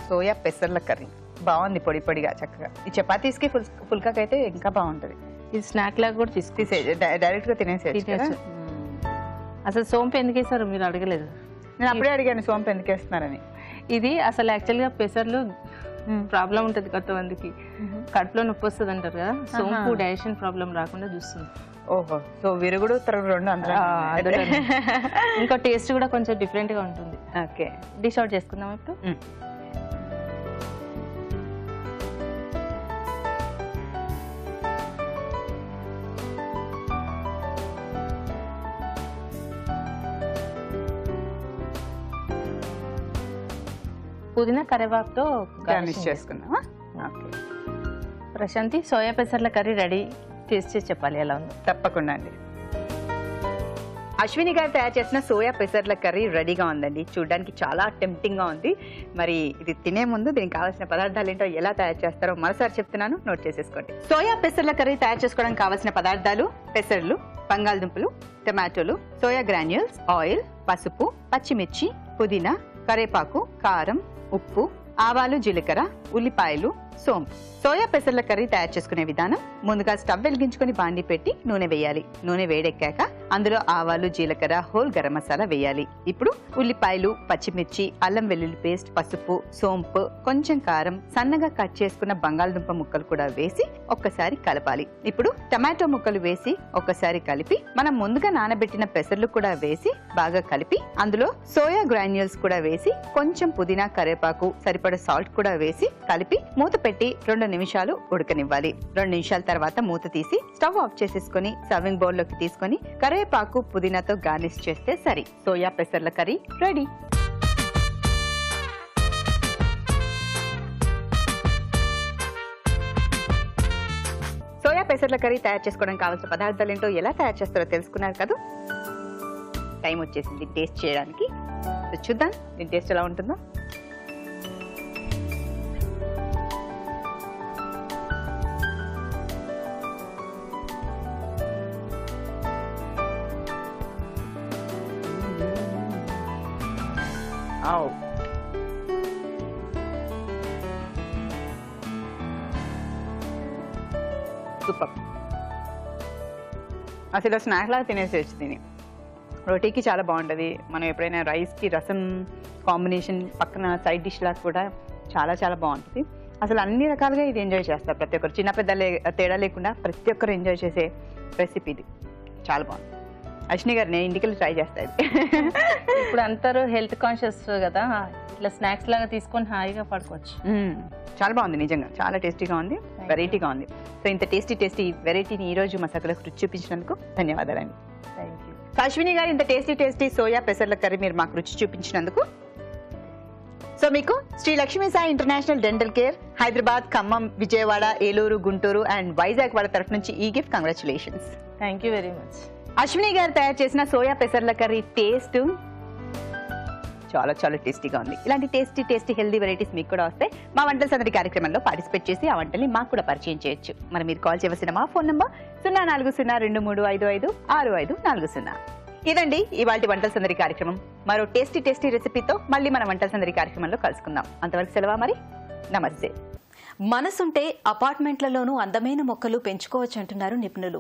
సోయా పెసర్ల కర్రీ బాగుంది, పొడి పొడిగా చక్కగా. ఈ చపాతీస్కి ఫుల్కాకి అయితే ఇంకా బాగుంటుంది. ఇది స్నాక్ లాగా కూడా డైరెక్ట్ గా తినేసేయచ్చు. అసలు సోంపు ఎందుకు వేస్తారు మీరు అడగలేదు? నేను అప్పుడే అడిగాను సోంపు ఎందుకు వేస్తున్నారని. ఇది అసలు యాక్చువల్గా పెసర్లు ప్రాబ్లం ఉంటుంది కొంతమందికి, కడుపులో నొప్పి వస్తుంది అంటారు కదా, సోంపు డైజెషన్ ప్రాబ్లం రాకుండా చూస్తుంది. ఓహో. సో విరుగుడు రెండు అందరూ. ఇంకా టేస్ట్ కూడా కొంచెం డిఫరెంట్ గా ఉంటుంది. ఓకే. డిష్ అవుట్ చేసుకుందాం ఇప్పుడు. పుదీనా, కరివేపాకుతో గార్నిష్ చేసుకుందామా? ఓకే. ప్రశాంతి, సోయా పెసర్ల కర్రీ రెడీ. టేస్ట్ చేసి చెప్పాలి ఎలా ఉందో. తప్పకుండా అండి. అశ్విని గారు తయారు చేసిన సోయా పెసర్ల కర్రీ రెడీగా ఉందండి. చూడడానికి చాలా టెంప్టింగ్ గా ఉంది. మరి ఇది తినే ముందు దీనికి కావాల్సిన పదార్థాలు ఏంటో, ఎలా తయారు చేస్తారో మరోసారి చెప్తున్నాను, నోట్ చేసేసుకోండి. సోయా పెసర్ల కర్రీ తయారు చేసుకోవడానికి కావాల్సిన పదార్థాలు: పెసర్లు, బంగాళదుంపలు, టమాటోలు, సోయా గ్రాన్యూల్స్, ఆయిల్, పసుపు, పచ్చిమిర్చి, పుదీనా, కరివేపాకు, కారం, ఉప్పు, ఆవాలు, జీలకర్ర, ఉల్లిపాయలు, సోంపు. సోయా పెసర్ల కర్రీ తయారు చేసుకునే విధానం: ముందుగా స్టవ్ వెలిగించుకొని బాండి పెట్టి నూనె వేయాలి. నూనె వేడెక్కాక అందులో ఆవాలు, జీలకర్ర, హోల్ గరం మసాలా వేయాలి. ఇప్పుడు ఉల్లిపాయలు, పచ్చిమిర్చి, అల్లం వెల్లుల్లి పేస్ట్, పసుపు, సోంపు, కొంచెం కారం, సన్నగా కట్ చేసుకున్న బంగాళదుంప ముక్కలు కూడా వేసి ఒక్కసారి కలపాలి. ఇప్పుడు టమాటో ముక్కలు వేసి ఒక్కసారి కలిపి మనం ముందుగా నానబెట్టిన పెసర్లు కూడా వేసి బాగా కలిపి అందులో సోయా గ్రాన్యూల్స్ కూడా వేసి కొంచెం పుదీనా, కరివేపాకు, సరిపడ సాల్ట్ కూడా వేసి కలిపి మూత పెట్టి 2 నిమిషాలు ఉడకనివ్వాలి. 2 నిమిషాల తర్వాత మూత తీసి స్టవ్ ఆఫ్ చేసేసుకుని సర్వింగ్ బౌల్ లోకి తీసుకొని కరివేపాకు, పుదీనాతో గార్నిష్ చేస్తే సరి. సోయా పెసర్ల కర్రీ రెడీ. సోయా పెసర్ల కర్రీ తయారు చేసుకోవడానికి కావాల్సిన పదార్థాలు ఏంటో, ఎలా తయారు చేస్తారో తెలుసుకున్నారు కదా. టైం వచ్చేసింది టేస్ట్ చేయడానికి. చూద్దాం దీని టేస్ట్ ఎలా ఉంటుందో. సూపర్. అసలు స్నాక్ లాగా తినేసేయచ్చు దీన్ని. రోటీకి చాలా బాగుంటుంది. మనం ఎప్పుడైనా రైస్కి రసం కాంబినేషన్ పక్కన సైడ్ డిష్ లాగా కూడా చాలా చాలా బాగుంటుంది. అసలు అన్ని రకాలుగా ఇది ఎంజాయ్ చేస్తారు ప్రతి ఒక్కరు, చిన్న పెద్ద తేడా లేకుండా ప్రతి ఒక్కరు ఎంజాయ్ చేసే రెసిపీ ఇది. చాలా బాగుంది. అశ్విని గారు నేను ఇంటికి ట్రై చేస్తాను. ఇప్పుడు అందరూ హెల్త్ కాన్షియస్ కదా, ఇట్లా స్నాక్స్ లాగా తీసుకొని హాయిగా పడుకోవచ్చు. చాలా బాగుంది, నిజంగా చాలా టేస్టీగా ఉంది, వెరైటీగా ఉంది. సో ఇంత టేస్టీ వెరైటీని ఈ రోజు మా సకులకు రుచి చూపించినందుకు ధన్యవాదాలండి. Thank you. అశ్విని గారు ఇంత టేస్టీ సోయా పెసర్ల కర్రీ మీరు మాకు రుచి చూపించినందుకు. సో మీకు Shri Lakshmi Sai international dental care Hyderabad, Khammam, Vijayawada, Eluru, Guntur and Vizag వాళ్ళ తరఫు నుంచి ఈ gift. Congratulations. Thank you very much. Ashwini గారు తయారు చేసిన సోయా పెసర్ల కర్రీ టేస్ట్ చాలా చాలా టేస్టీగా ఉంది. ఇలాంటి టేస్టీ హెల్దీ వెరైటీస్ మీకు కూడా వస్తే మా వంటల సందడి కార్యక్రమంలో పార్టిసిపేట్ చేసి ఆ వంటల్ని మాకు కూడా పరిచయం చేయొచ్చు. మరి మీరు కాల్ చేయవలసిన మా ఫోన్ నంబర్ 0402355540. ఇదండి ఇవాల్టి వంటల సందడి కార్యక్రమం. మరో టేస్టీ రెసిపీతో మళ్ళీ మన వంటల సందడి కార్యక్రమంలో కలుసుకుందాం. అంతవరకు సెలవా మరి. నమస్తే. మనసుంటే అపార్ట్మెంట్లలోనూ అందమైన మొక్కలు పెంచుకోవచ్చు అంటున్నారు నిపుణులు.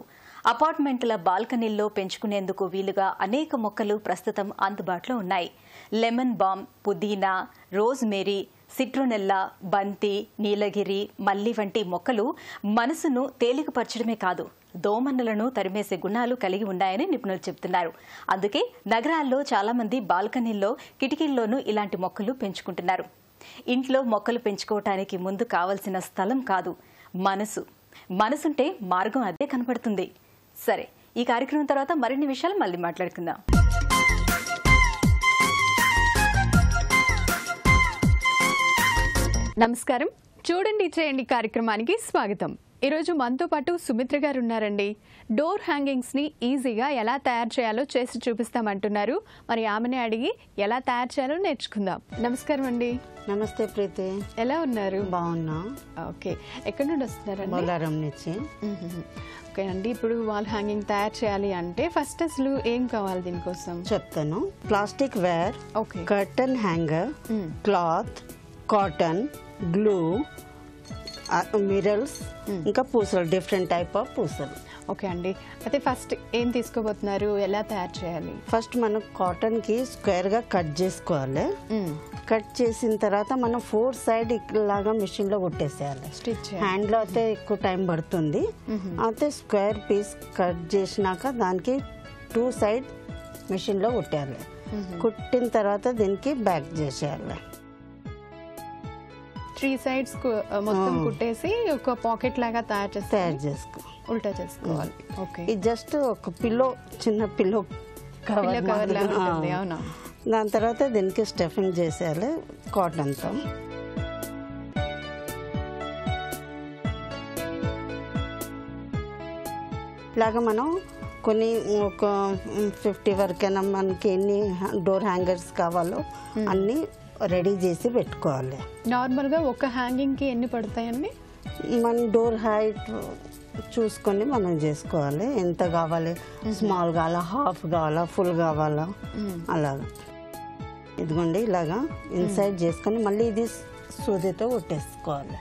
అపార్ట్మెంట్ల బాల్కనీల్లో పెంచుకునేందుకు వీలుగా అనేక మొక్కలు ప్రస్తుతం అందుబాటులో ఉన్నాయి. లెమన్ బామ్, పుదీనా, రోజ్మేరీ, సిట్రోనెల్లా, బంతి, నీలగిరి, మల్లి వంటి మొక్కలు మనసును తేలికపరచడమే కాదు, దోమన్నలను తరిమేసే గుణాలు కలిగి ఉన్నాయని నిపుణులు చెబుతున్నారు. అందుకే నగరాల్లో చాలా మంది బాల్కనీల్లో, కిటికీల్లోనూ ఇలాంటి మొక్కలు పెంచుకుంటున్నారు. ఇంట్లో మొక్కలు పెంచుకోవటానికి ముందు కావలసిన స్థలం కాదు, మనసుంటే మార్గం అదే కనపడుతుంది. సరే, ఈ కార్యక్రమం తర్వాత మరిన్ని విషయాలు మళ్ళీ మాట్లాడుకుందాం. నమస్కారం. చూడండి చేయండి కార్యక్రమానికి స్వాగతం. ఈరోజు మనతో పాటు సుమిత్ర గారు ఉన్నారండి. డోర్ హ్యాంగింగ్స్ని ఈజీగా ఎలా తయారు చేయాలో చేసి చూపిస్తామంటున్నారు. మరి ఆమెనే అడిగి ఎలా తయారు చేయాలో నేర్చుకుందాం. నమస్కారం అండి. నమస్తే ప్రీతి. ఎలా ఉన్నారు? బాగున్నా. ఓకే, ఎక్కడి నుండి వస్తున్నారండి? బొల్లారం నుంచి. ఓకే అండి, ఇప్పుడు వాల్ హ్యాంగింగ్ తయారు చేయాలి అంటే ఫస్ట్ అసలు ఏం కావాలి దీనికోసం చెప్తాను. Plastic ware, okay, curtain hanger, cloth, cotton, glue, mirrors, ఇంకా పూసలు, డిఫరెంట్ టైప్ ఆఫ్ పూసలు. ఓకే అండి, అయితే ఫస్ట్ ఏం తీసుకోబోతున్నారు, ఎలా తయారు చేయాలి? ఫస్ట్ మనం కాటన్ కి స్క్వేర్ గా కట్ చేసుకోవాలి. కట్ చేసిన తర్వాత మనం 4 సైడ్ ఇలాగా మిషన్ లో కుట్టేసేయాలి. హ్యాండ్ లో అయితే ఎక్కువ టైం పడుతుంది. అయితే స్క్వేర్ పీస్ కట్ చేసినాక దానికి 2 సైడ్ మిషన్ లో కుట్టాలి. కుట్టిన తర్వాత దీనికి బ్యాక్ చేసేయాలి. 3 సైడ్స్ మొత్తం కుట్టేసి ఒక పాకెట్ లాగా తయారు చేసుకో, ఉల్టా చేసుకోవాలి. ఓకే, ఇది జస్ట్ ఒక పిల్లో, చిన్న పిల్లో కవర్ లాగా ఉంటుంది. అవునా? దాని తర్వాత దీనికి స్టఫింగ్ చేసేయాలి కాటన్తో. ఇలాగా మనం కొన్ని ఒక 50 వరకైనా మనకి ఎన్ని డోర్ హ్యాంగర్స్ కావాలో అన్నీ రెడీ చేసి పెట్టుకోవాలి. నార్మల్గా ఒక హ్యాంగింగ్కి ఎన్ని పడతాయండి? మన డోర్ హైట్ చూసుకొని మనం చేసుకోవాలి. ఎంత కావాలి, స్మాల్ కావాలా, హాఫ్ కావాలా, ఫుల్ కావాలా, అలాగా. ఇదిగోండి ఇలాగా ఇన్సైడ్ చేసుకొని మళ్ళీ ఇది సూదితో కుట్టేసుకోవాలి.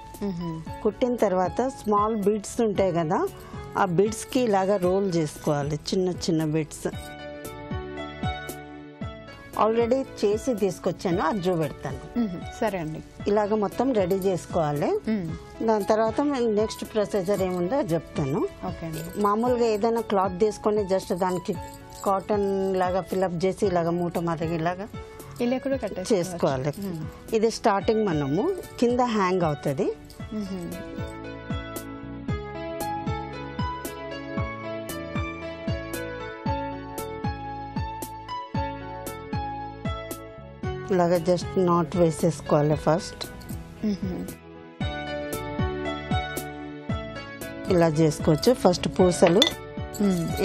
కుట్టిన తర్వాత స్మాల్ బీడ్స్ ఉంటాయి కదా, ఆ బిడ్స్కి ఇలాగా రోల్ చేసుకోవాలి, చిన్న చిన్న బిడ్స్. ఆల్రెడీ చేసి తీసుకొచ్చాను, అది చూపెడతాను. సరే అండి. ఇలాగ మొత్తం రెడీ చేసుకోవాలి. దాని తర్వాత నెక్స్ట్ ప్రొసీజర్ ఏముందో అది చెప్తాను. ఓకే అండి. మామూలుగా ఏదైనా క్లాత్ తీసుకొని జస్ట్ దానికి కాటన్ లాగా ఫిల్అప్ చేసి ఇలాగ మూట మాదిరి ఇలాగా ఇలా కూడా కట్టేసుకోవచ్చు. చేసుకోవాలి. ఇది స్టార్టింగ్ మనము కింద హ్యాంగ్ అవుతుంది. ఇలాగ జస్ట్ నాట్ వేసేసుకోవాలి ఫస్ట్. ఇలా చేసుకోవచ్చు. ఫస్ట్ పూసలు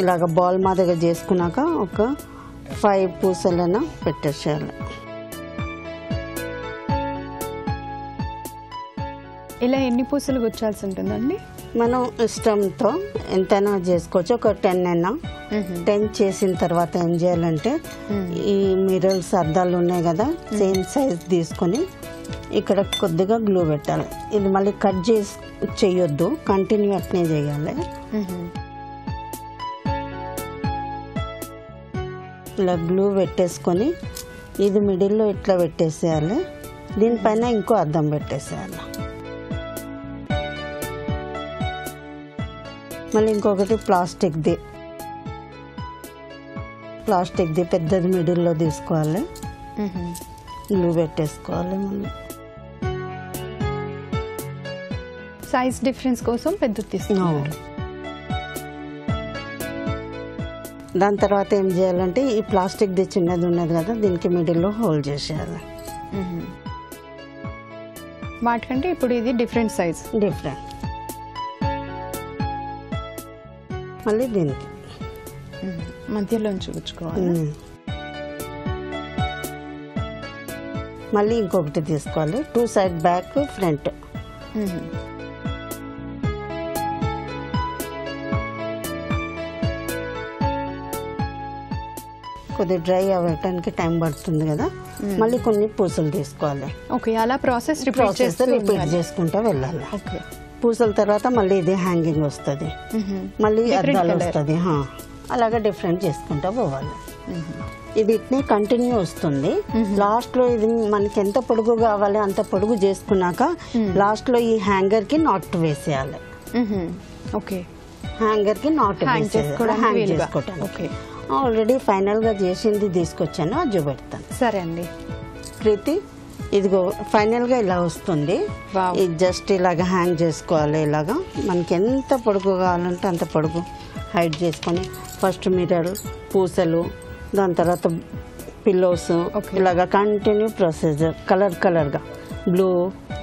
ఇలాగ బాల్ మాదిరిగా చేసుకున్నాక ఒక 5 పూసలైనా పెట్టేసేయాలి. ఇలా ఎన్ని పూసలు గుచ్చాల్సి ఉంటుందండి? మనం ఇష్టంతో ఎంతైనా చేసుకోవచ్చు. ఒక 10 అయినా. 10 చేసిన తర్వాత ఏం చేయాలంటే ఈ మిర్రర్స్ అద్దాలు ఉన్నాయి కదా, సేమ్ సైజ్ తీసుకొని ఇక్కడ కొద్దిగా గ్లూ పెట్టాలి. ఇది మళ్ళీ కట్ చేయొద్దు, కంటిన్యూ అట్నే చేయాలి. ఇలా గ్లూ పెట్టేసుకొని ఇది మిడిల్లో ఇట్లా పెట్టేసేయాలి. దీనిపైన ఇంకో అద్దం పెట్టేసేయాలి. మళ్ళీ ఇంకొకటి ప్లాస్టిక్ది పెద్దది మిడిల్లో తీసుకోవాలి, గ్లూ పెట్టేసుకోవాలి. మళ్ళీ సైజ్ డిఫరెన్స్ కోసం పెద్దది తీసుకున్నారు. దాని తర్వాత ఏం చేయాలంటే ఈ ప్లాస్టిక్ది చిన్నది ఉన్నది కదా, దీనికి మిడిల్లో హోల్డ్ చేసేయాలి. వాటికంటే ఇప్పుడు ఇది డిఫరెంట్ సైజ్. డిఫరెంట్. మళ్ళీ దీనికి మధ్యలోంచి గుచ్చుకోవాలి. మళ్ళీ ఇంకొకటి తీసుకోవాలి, 2 సైడ్ బ్యాక్ ఫ్రంట్. కొద్దిగా డ్రై అవ్వటానికి టైం పడుతుంది కదా, మళ్ళీ కొన్ని పూసలు తీసుకోవాలి. ఓకే, అలా ప్రాసెస్ రిపీట్ చేసుకుంటూ వెళ్ళాలి. పూసల తర్వాత మళ్ళీ ఇది హ్యాంగింగ్ వస్తుంది, మళ్ళీ అద్దాలు వస్తుంది. అలాగే డిఫరెంట్ చేసుకుంటూ పోవాలి. ఇది ఇట్నే కంటిన్యూ వస్తుంది. లాస్ట్ లో ఇది మనకి ఎంత పొడుగు కావాలి అంత పొడుగు చేసుకున్నాక లాస్ట్ లో ఈ హ్యాంగర్ కి నాట్ వేసేయాలి. ఓకే, హ్యాంగర్ కి నాట్ హ్యాంగ్ చేసుకోవటానికి. ఆల్రెడీ ఫైనల్ గా చేసింది తీసుకొచ్చాను, అది చూపెడతాను. సరే అండి. ప్రీతి, ఇదిగో ఫైనల్ గా ఇలా వస్తుంది. ఇది జస్ట్ ఇలాగ హ్యాంగ్ చేసుకోవాలి. ఇలాగా మనకి ఎంత పొడుగు కావాలంటే అంత పొడుగు హైట్ చేసుకొని ఫస్ట్ మిర్రర్, పూసలు, దాని తర్వాత పిల్లోస్, ఇలాగా కంటిన్యూ ప్రొసీజర్ కలర్గా బ్లూ,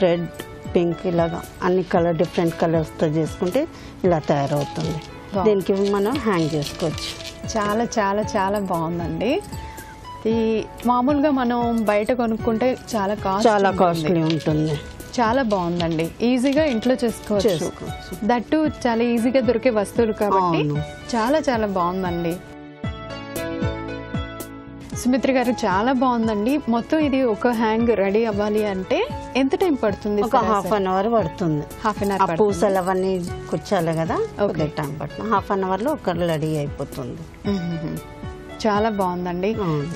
రెడ్, పింక్ ఇలాగా అన్ని కలర్ డిఫరెంట్ కలర్స్తో చేసుకుంటే ఇలా తయారవుతుంది. దీనికి మనం హ్యాంగ్ చేసుకోవచ్చు. చాలా చాలా చాలా బాగుందండి. ఈ మామూలుగా మనం బయట కొనుక్కుంటే చాలా కాస్ట్లీ ఉంటుంది. చాలా బాగుందండి, ఈజీగా ఇంట్లో చేసుకోవచ్చు. దట్టు చాలా ఈజీగా దొరికే వస్తువులు కాబట్టి చాలా చాలా బాగుందండి. సుమిత్ర గారు, చాలా బాగుందండి. మొత్తం ఇది ఒక హ్యాంగ్ రెడీ అవ్వాలి అంటే ఎంత టైం పడుతుంది? ఒక హాఫ్ అన్ అవర్ పడుతుంది. పూసలు అవన్నీ కూర్చోాలి కదా, టైం పడుతుంది. హాఫ్ అన్ అవర్ లో ఒక రెడీ అయిపోతుంది. చాలా బాగుందండి.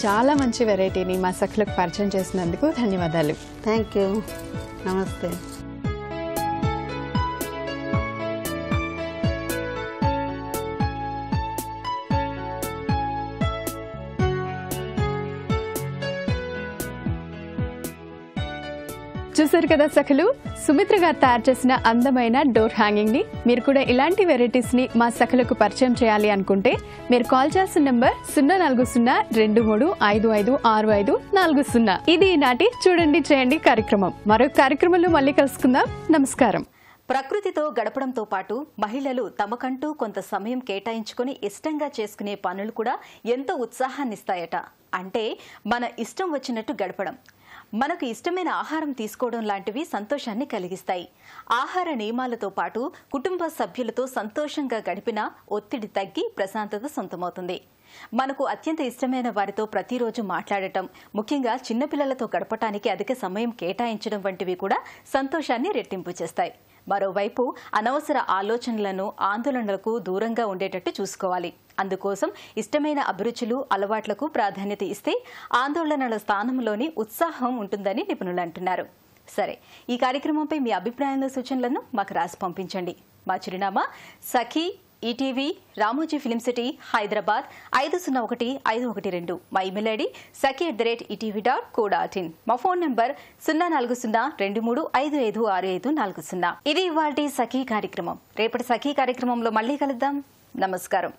చాలా మంచి వెరైటీని మా సఖులకు పరిచయం చేసినందుకు ధన్యవాదాలు. Thank you. నమస్తే. చూసారు కదా సఖులు, సుమిత్ర గారు తయారు చేసిన అందమైన డోర్ హ్యాంగింగ్ ని. మీరు కూడా ఇలాంటి వెరైటీస్ ని మా సఖులకు పరిచయం చేయాలి అనుకుంటే మీరు కాల్ చేయాల్సిన నంబర్ 04023556540. ఇది ఈనాటి చూడండి చేయండి కార్యక్రమం. మరో కార్యక్రమంలో మళ్ళీ కలుసుకుందాం. నమస్కారం. ప్రకృతితో గడపడంతో పాటు మహిళలు తమకంటూ కొంత సమయం కేటాయించుకుని ఇష్టంగా చేసుకునే పనులు కూడా ఎంతో ఉత్సాహాన్నిస్తాయట. అంటే మన ఇష్టం వచ్చినట్టు గడపడం, మనకు ఇష్టమైన ఆహారం తీసుకోవడం లాంటివి సంతోషాన్ని కలిగిస్తాయి. ఆహార నియమాలతో పాటు కుటుంబ సభ్యులతో సంతోషంగా గడిపినా ఒత్తిడి తగ్గి ప్రశాంతత సొంతమవుతుంది. మనకు అత్యంత ఇష్టమైన వారితో ప్రతిరోజు మాట్లాడటం, ముఖ్యంగా చిన్నపిల్లలతో గడపటానికి అధిక సమయం కేటాయించడం వంటివి కూడా సంతోషాన్ని రెట్టింపు చేస్తాయి. మరోవైపు అనవసర ఆలోచనలను, ఆందోళనలకు దూరంగా ఉండేటట్టు చూసుకోవాలి. అందుకోసం ఇష్టమైన అభిరుచులు, అలవాట్లకు ప్రాధాన్యత ఇస్తే ఆందోళనల స్థానంలోని ఉత్సాహం ఉంటుందని నిపుణులు అంటున్నారు. సరే, ఈ కార్యక్రమంపై మీ అభిప్రాయాల, సూచనలను మాకు రాసి పంపించండి. మా చిరునామా Sakhi, ETV, Ramoji film city, Hyderabad 501512. మా ఇమెయిల్ ఐడి saki@etv.co.in. మా ఫోన్ నంబర్ 040235556540. ఇది ఇవాల్టి సఖీ కార్యక్రమం. రేపటి సఖీ కార్యక్రమంలో మళ్ళీ కలుద్దాం. నమస్కారం.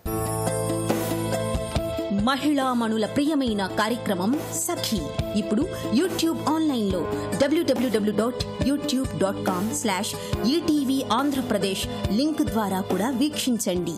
మహిళామణుల ప్రియమైన కార్యక్రమం సఖీ ఇప్పుడు యూట్యూబ్ ఆన్లైన్లో www.youtube.com/ETV ఆంధ్రప్రదేశ్ లింక్ ద్వారా కూడా వీక్షించండి.